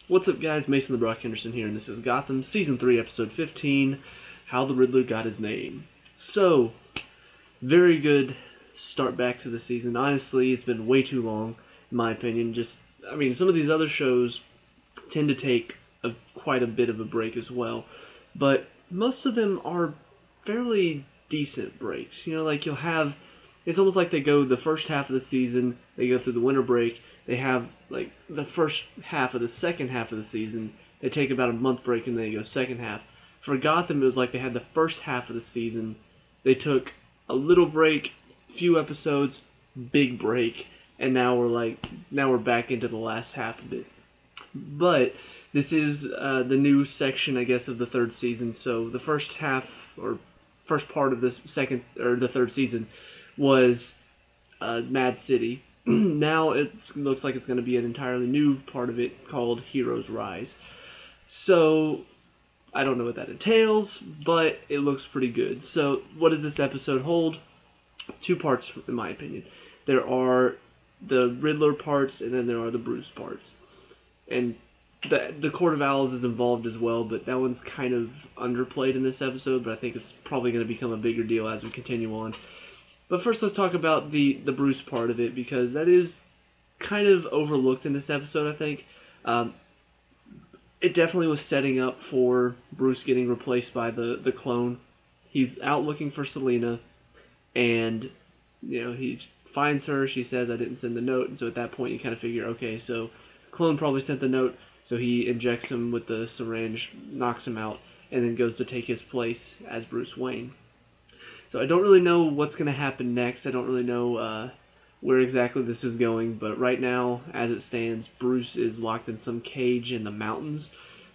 What's up, guys? Mason the Brock Henderson here, and this is Gotham, Season 3, Episode 15, How the Riddler Got His Name. So, very good start back to the season. Honestly, it's been way too long, in my opinion. Some of these other shows tend to take quite a bit of a break as well, but most of them are fairly decent breaks. Like it's almost like they go the first half of the season, they go through the winter break, they have like the first half of the second half of the season, they take about a month break and then they go second half. For Gotham, it was like they had the first half of the season, they took a little break, few episodes, big break, and now we're back into the last half of it. But this is the new section, I guess, of the third season. So the first half or first part of the third season was Mad City. Now it looks like it's going to be an entirely new part of it called Heroes Rise. So I don't know what that entails, but it looks pretty good. So what does this episode hold? Two parts, in my opinion. There are the Riddler parts, and then there are the Bruce parts. And the Court of Owls is involved as well, but that one's kind of underplayed in this episode, but I think it's probably going to become a bigger deal as we continue on. But first, let's talk about the Bruce part of it, because that is kind of overlooked in this episode, I think. It definitely was setting up for Bruce getting replaced by the clone. He's out looking for Selina, and he finds her. She says, "I didn't send the note," and so at that point you kind of figure, okay, so clone probably sent the note, so he injects him with the syringe, knocks him out, and then goes to take his place as Bruce Wayne. So I don't really know what's going to happen next. I don't really know where exactly this is going, but right now, as it stands, Bruce is locked in some cage in the mountains.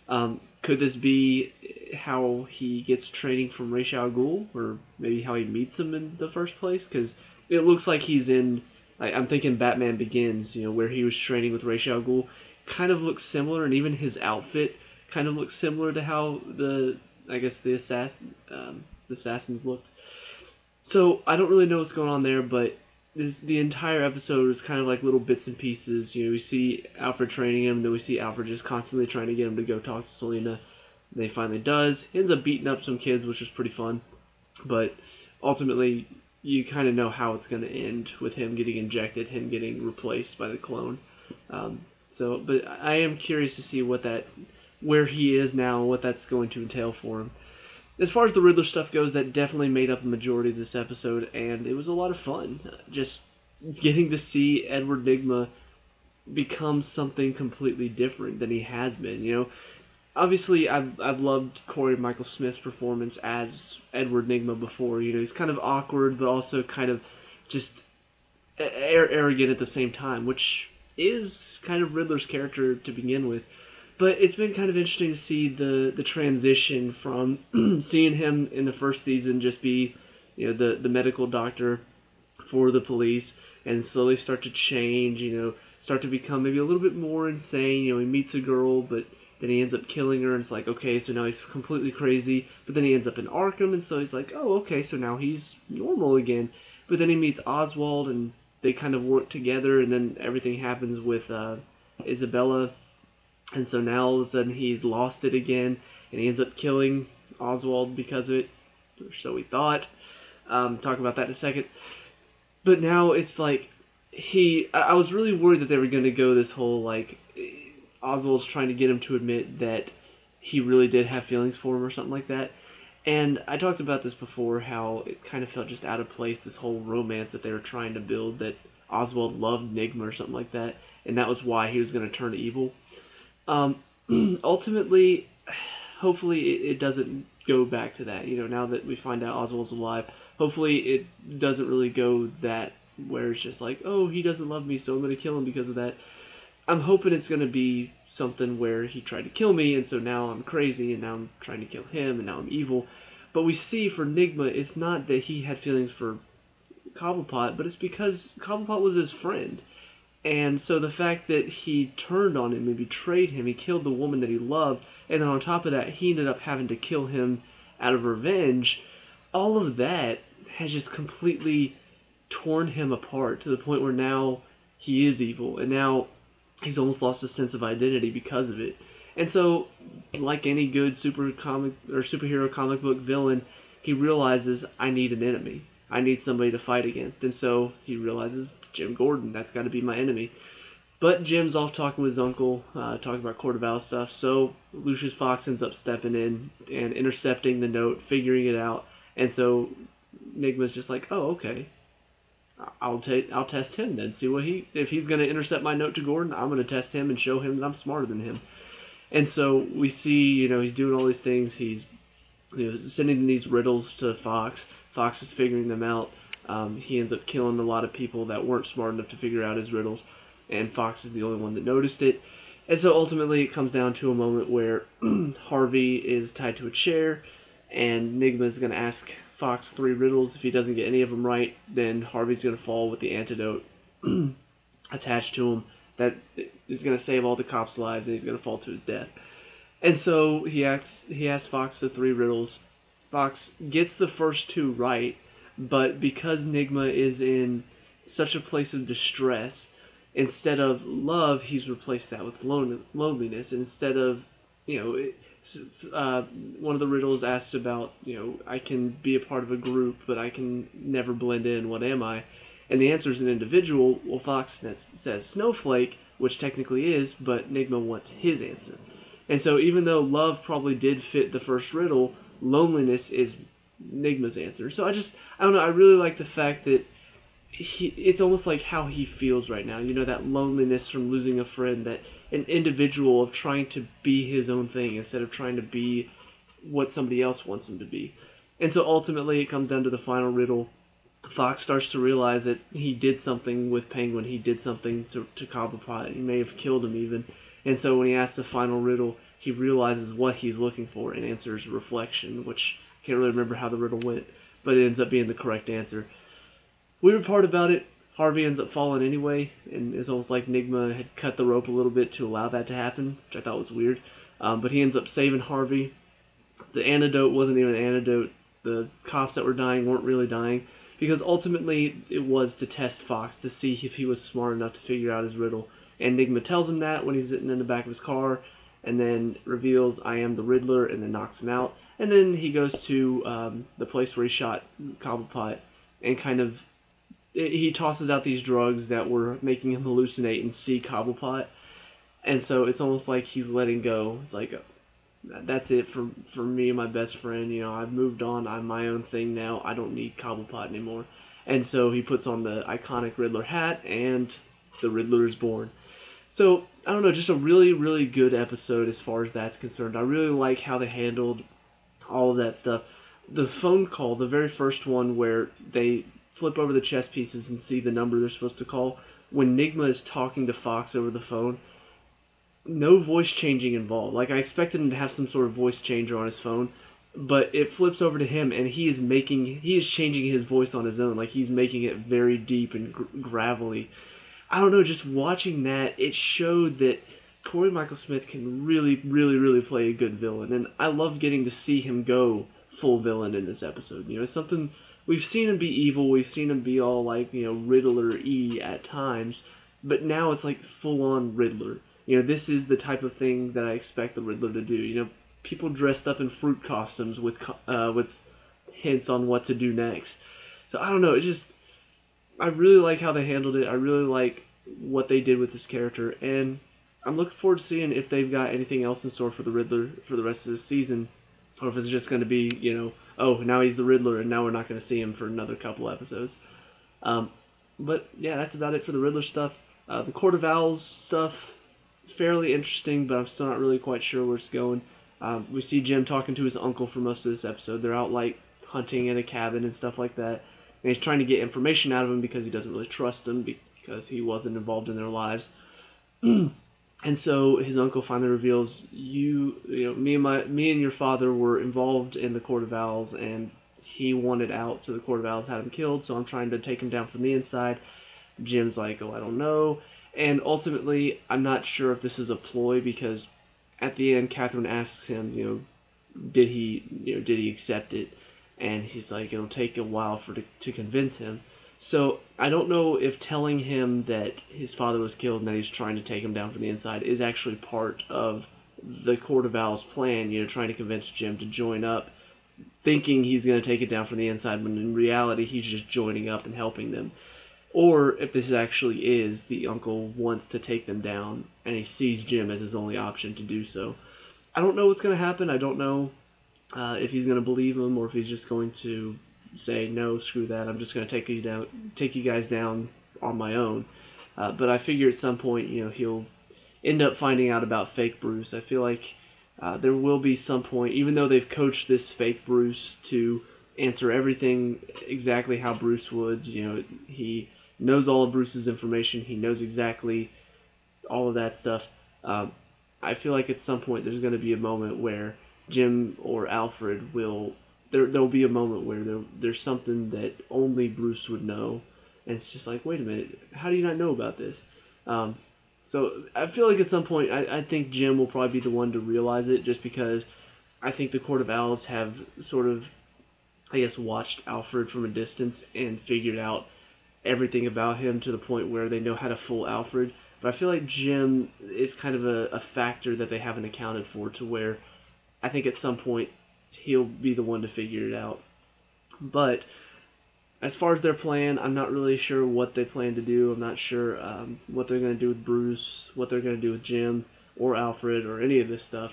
Could this be how he gets training from Ra's al Ghul, or maybe how he meets him in the first place? Because it looks like he's in, I'm thinking Batman Begins, where he was training with Ra's al Ghul. Kind of looks similar, and even his outfit kind of looks similar to how the assassins looked. So I don't really know what's going on there, but the entire episode is kind of like little bits and pieces. We see Alfred training him, then we see Alfred just constantly trying to get him to go talk to Selina. And he finally does. He ends up beating up some kids, which is pretty fun. But ultimately, you kind of know how it's going to end with him getting injected, him getting replaced by the clone. But I am curious to see where he is now, what that's going to entail for him. As far as the Riddler stuff goes, that definitely made up a majority of this episode, and it was a lot of fun. Just getting to see Edward Nygma become something completely different than he has been. Obviously, I've loved Corey Michael Smith's performance as Edward Nygma before. He's kind of awkward, but also kind of just arrogant at the same time, which is kind of Riddler's character to begin with. But it's been kind of interesting to see the transition from seeing him in the first season just be, the medical doctor for the police, and slowly start to change, start to become maybe a little bit more insane. He meets a girl, but then he ends up killing her, and it's like, okay, so now he's completely crazy. But then he ends up in Arkham, and so he's like, oh, okay, so now he's normal again. But then he meets Oswald, and they kind of work together, and then everything happens with Isabella. And so now all of a sudden he's lost it again, and he ends up killing Oswald because of it, or so we thought. Talk about that in a second. But now it's like I was really worried that they were going to go this whole, Oswald's trying to get him to admit that he really did have feelings for him or something like that. And I talked about this before, how it kind of felt just out of place, this whole romance that they were trying to build, that Oswald loved Nygma or something like that, and that was why he was going to turn evil. Ultimately, hopefully it doesn't go back to that. Now that we find out Oswald's alive, hopefully it doesn't really go that where it's just like, oh, he doesn't love me, so I'm going to kill him because of that. I'm hoping it's going to be something where he tried to kill me, and so now I'm crazy, and now I'm trying to kill him, and now I'm evil. But we see for Nygma, it's not that he had feelings for Cobblepot, but it's because Cobblepot was his friend. And so the fact that he turned on him and betrayed him, he killed the woman that he loved, and then on top of that, he ended up having to kill him out of revenge, all of that has just completely torn him apart to the point where now he is evil. And now he's almost lost a sense of identity because of it. And so, like any good superhero comic book villain, he realizes I need an enemy. I need somebody to fight against. And so he realizes Jim Gordon, that's got to be my enemy. But Jim's off talking with his uncle, talking about Court of Owls stuff. So Lucius Fox ends up stepping in and intercepting the note, figuring it out. And so Enigma's just like, oh, okay. I'll test him then. See what if he's gonna intercept my note to Gordon, I'm gonna test him and show him that I'm smarter than him. And so we see, he's doing all these things. He's sending these riddles to Fox. Fox is figuring them out. He ends up killing a lot of people that weren't smart enough to figure out his riddles, and Fox is the only one that noticed it. And so ultimately, it comes down to a moment where Harvey is tied to a chair, and Enigma is going to ask Fox 3 riddles. If he doesn't get any of them right, then Harvey's going to fall with the antidote attached to him that is going to save all the cops' lives, and he's going to fall to his death. And so he asks Fox the 3 riddles. Fox gets the first 2 right, but because Nigma is in such a place of distress, instead of love, he's replaced that with loneliness. And instead of, one of the riddles asks about, I can be a part of a group, but I can never blend in. What am I? And the answer is an individual. Well, Fox says snowflake, which technically is, but Nigma wants his answer. And so even though love probably did fit the first riddle, loneliness is Nigma's answer. So I don't know, I really like the fact that it's almost like how he feels right now. That loneliness from losing a friend, that an individual of trying to be his own thing instead of trying to be what somebody else wants him to be. And so ultimately it comes down to the final riddle. Fox starts to realize that he did something with Penguin. He did something to Cobblepot. He may have killed him even. And so when he asks the final riddle, he realizes what he's looking for and answers reflection, which I can't really remember how the riddle went, but it ends up being the correct answer. Weird part about it, Harvey ends up falling anyway, and it's almost like Nigma had cut the rope a little bit to allow that to happen, which I thought was weird. But he ends up saving Harvey. The antidote wasn't even an antidote. The cops that were dying weren't really dying, because ultimately it was to test Fox to see if he was smart enough to figure out his riddle. And Nigma tells him that when he's sitting in the back of his car, and then reveals I am the Riddler, and then knocks him out. And then he goes to the place where he shot Cobblepot, and he tosses out these drugs that were making him hallucinate and see Cobblepot. And so it's almost like he's letting go. It's like, that's it for me and my best friend. I've moved on. I'm my own thing now. I don't need Cobblepot anymore. And so he puts on the iconic Riddler hat, and the Riddler is born. So, I don't know, just a really, really good episode as far as that's concerned. I really like how they handled all of that stuff. The phone call, the very first one where they flip over the chess pieces and see the number they're supposed to call, when Nigma is talking to Fox over the phone, no voice changing involved. Like, I expected him to have some sort of voice changer on his phone, but it flips over to him, and he is changing his voice on his own. Like, he's making it very deep and gravelly. I don't know, just watching that, it showed that Corey Michael Smith can really, really, really play a good villain, and I love getting to see him go full villain in this episode. It's something, we've seen him be evil, we've seen him be all like, Riddler-y at times, but now it's like full-on Riddler. This is the type of thing that I expect the Riddler to do. People dressed up in fruit costumes with hints on what to do next. So I don't know, I really like how they handled it. I really like what they did with this character, and I'm looking forward to seeing if they've got anything else in store for the Riddler for the rest of the season, or if it's just going to be, oh, now he's the Riddler, and now we're not going to see him for another couple episodes. But yeah, that's about it for the Riddler stuff. The Court of Owls stuff, fairly interesting, but I'm still not really quite sure where it's going. We see Jim talking to his uncle for most of this episode. They're out like hunting in a cabin and stuff like that. And he's trying to get information out of him because he doesn't really trust them because he wasn't involved in their lives. And so his uncle finally reveals, me and your father were involved in the Court of Owls, and he wanted out, so the Court of Owls had him killed, so I'm trying to take him down from the inside. Jim's like, oh, I don't know. And ultimately, I'm not sure if this is a ploy, because at the end, Catherine asks him, did he accept it? And he's like, it'll take a while to convince him. So I don't know if telling him that his father was killed and that he's trying to take him down from the inside is actually part of the Court of Owl's plan, trying to convince Jim to join up, thinking he's going to take it down from the inside, when in reality he's just joining up and helping them. Or if this actually is the uncle wants to take them down, and he sees Jim as his only option to do so. I don't know what's going to happen. I don't know if he's going to believe him, or if he's just going to say, no, screw that, I'm just going to take you guys down on my own. But I figure at some point, he'll end up finding out about fake Bruce. I feel like there will be some point, even though they've coached this fake Bruce to answer everything exactly how Bruce would. He knows all of Bruce's information. He knows exactly all of that stuff. I feel like at some point there's going to be a moment where Jim or Alfred will. There'll be a moment where there's something that only Bruce would know, and it's just like, wait a minute, how do you not know about this? So I feel like at some point I think Jim will probably be the one to realize it, just because I think the Court of Owls have sort of, I guess, watched Alfred from a distance and figured out everything about him to the point where they know how to fool Alfred. But I feel like Jim is kind of a factor that they haven't accounted for, to where I think at some point he'll be the one to figure it out. But as far as their plan, I'm not really sure what they plan to do. I'm not sure what they're going to do with Bruce, what they're going to do with Jim or Alfred or any of this stuff.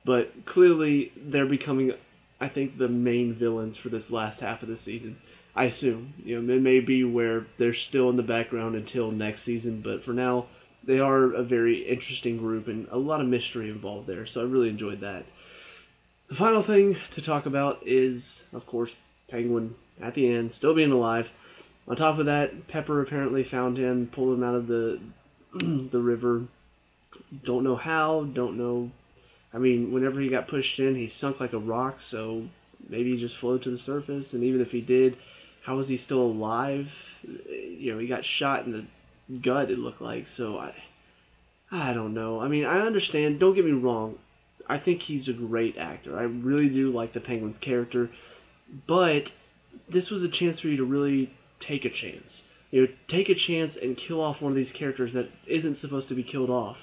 But clearly they're becoming, I think, the main villains for this last half of the season. I assume. It may be where they're still in the background until next season, but for now, they are a very interesting group and a lot of mystery involved there, so I really enjoyed that. The final thing to talk about is, of course, Penguin at the end, still being alive. On top of that, Pepper apparently found him, pulled him out of the river. Don't know how, don't know. I mean, whenever he got pushed in, he sunk like a rock, so maybe he just floated to the surface, and even if he did, how was he still alive? He got shot in the gut, it looked like, so I don't know. I mean, I understand, don't get me wrong, I think he's a great actor. I really do like the Penguin's character, but this was a chance for you to really take a chance. Take a chance and kill off one of these characters that isn't supposed to be killed off.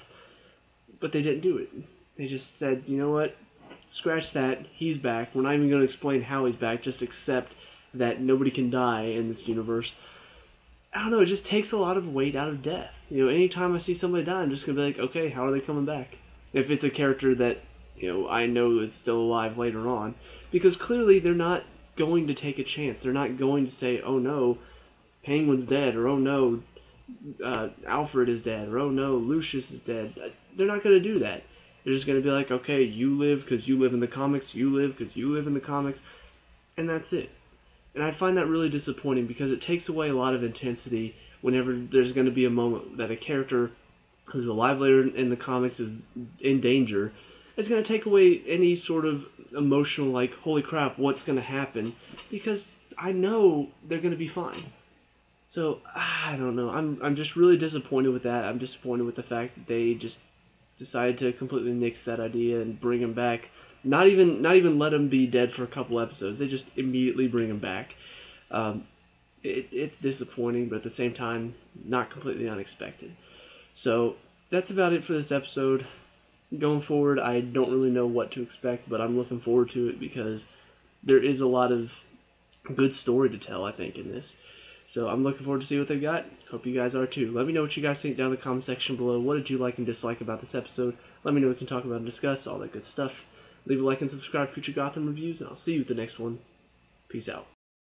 But they didn't do it. They just said, you know what, scratch that, he's back. We're not even going to explain how he's back, just accept that nobody can die in this universe. I don't know, it just takes a lot of weight out of death. Anytime I see somebody die, I'm just going to be like, okay, how are they coming back? If it's a character that, I know is still alive later on. Because clearly they're not going to take a chance. They're not going to say, oh no, Penguin's dead, or oh no, Alfred is dead, or oh no, Lucius is dead. They're not going to do that. They're just going to be like, okay, you live because you live in the comics, you live because you live in the comics, and that's it. And I find that really disappointing, because it takes away a lot of intensity whenever there's going to be a moment that a character who's alive later in the comics is in danger. It's going to take away any sort of emotional, like, holy crap, what's going to happen? Because I know they're going to be fine. So, I don't know. I'm just really disappointed with that. I'm disappointed with the fact that they just decided to completely nix that idea and bring him back. Not even let him be dead for a couple episodes. They just immediately bring him back. It's disappointing, but at the same time, not completely unexpected. So, that's about it for this episode. Going forward, I don't really know what to expect, but I'm looking forward to it, because there is a lot of good story to tell, I think, in this. So I'm looking forward to see what they've got. Hope you guys are too. Let me know what you guys think down in the comment section below. What did you like and dislike about this episode? Let me know what we can talk about and discuss, all that good stuff. Leave a like and subscribe for future Gotham reviews, and I'll see you at the next one. Peace out.